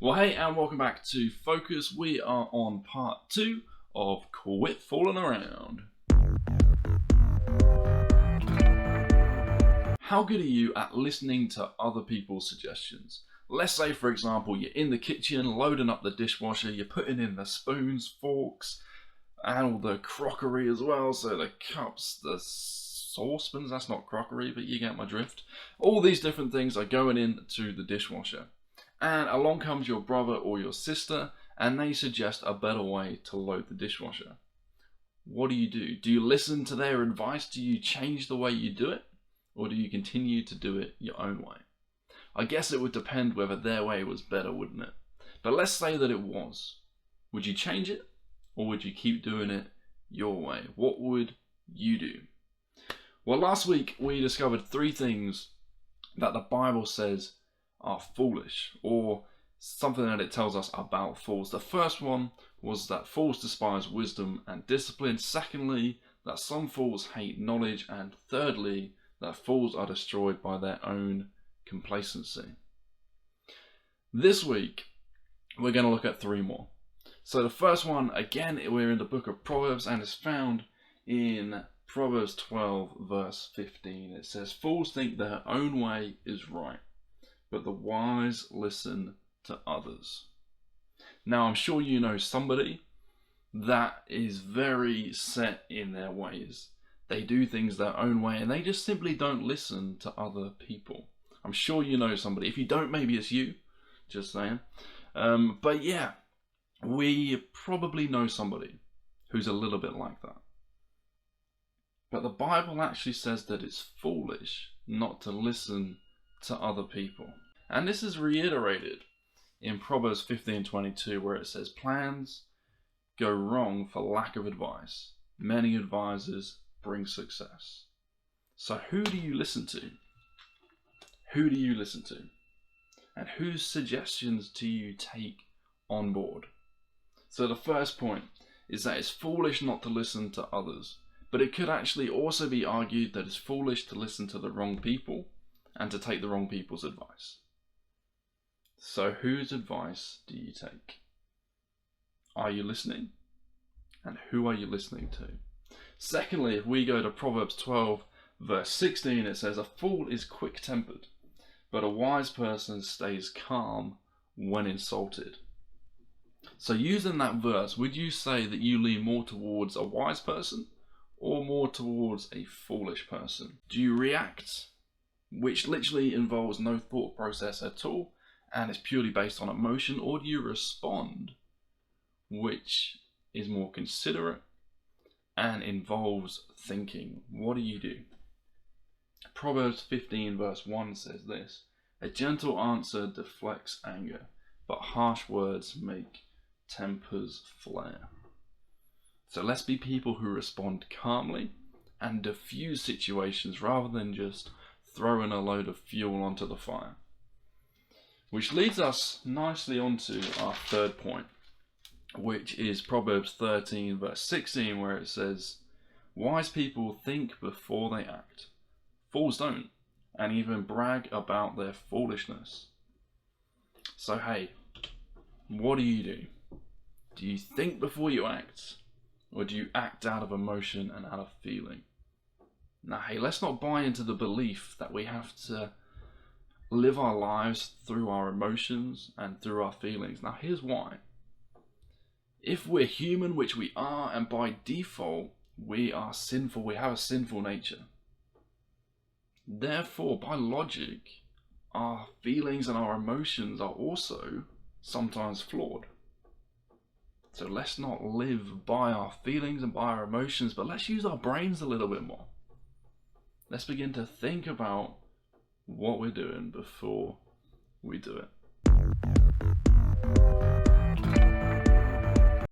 Well, hey, and welcome back to Focus. We are on part 2 of Quit Falling Around. How good are you at listening to other people's suggestions? Let's say, for example, you're in the kitchen loading up the dishwasher, you're putting in the spoons, forks, and all the crockery as well. So the cups, the saucepans, that's not crockery, but you get my drift. All these different things are going into the dishwasher. And along comes your brother or your sister, and they suggest a better way to load the dishwasher. What do? Do you listen to their advice? Do you change the way you do it? Or do you continue to do it your own way? I guess it would depend whether their way was better, wouldn't it? But let's say that it was. Would you change it? Or would you keep doing it your way? What would you do? Well, last week we discovered 3 things that the Bible says are foolish, or something that it tells us about fools. The first one was that fools despise wisdom and discipline. Secondly, that some fools hate knowledge. And thirdly, that fools are destroyed by their own complacency. This week, we're going to look at 3 more. So the first one, again, we're in the book of Proverbs, and it's found in Proverbs 12, verse 15. It says, "Fools think their own way is right, but the wise listen to others." Now, I'm sure you know somebody that is very set in their ways. They do things their own way, and they just simply don't listen to other people. I'm sure you know somebody. If you don't, maybe it's you. Just saying. But yeah, we probably know somebody who's a little bit like that. But the Bible actually says that it's foolish not to listen to other people. And this is reiterated in Proverbs 15:22, where it says, "Plans go wrong for lack of advice. Many advisors bring success." So who do you listen to? Who do you listen to? And whose suggestions do you take on board? So the first point is that it's foolish not to listen to others. But it could actually also be argued that it's foolish to listen to the wrong people and to take the wrong people's advice. So whose advice do you take? Are you listening? And who are you listening to? Secondly, if we go to Proverbs 12, verse 16, it says, "A fool is quick-tempered, but a wise person stays calm when insulted." So using that verse, would you say that you lean more towards a wise person or more towards a foolish person? Do you react, which literally involves no thought process at all, and it's purely based on emotion, or do you respond, which is more considerate and involves thinking? What do you do? Proverbs 15 verse 1 says this, "A gentle answer deflects anger, but harsh words make tempers flare." So let's be people who respond calmly and diffuse situations rather than just throwing a load of fuel onto the fire. Which leads us nicely onto our third point, which is Proverbs 13 verse 16, where it says, "Wise people think before they act. Fools don't, and even brag about their foolishness." So hey, what do you do? Do you think before you act? Or do you act out of emotion and out of feeling? Now, hey, let's not buy into the belief that we have to live our lives through our emotions and through our feelings. Now, here's why. If we're human, which we are, and by default, we are sinful, we have a sinful nature. Therefore, by logic, our feelings and our emotions are also sometimes flawed. So let's not live by our feelings and by our emotions, but let's use our brains a little bit more. Let's begin to think about what we're doing before we do it.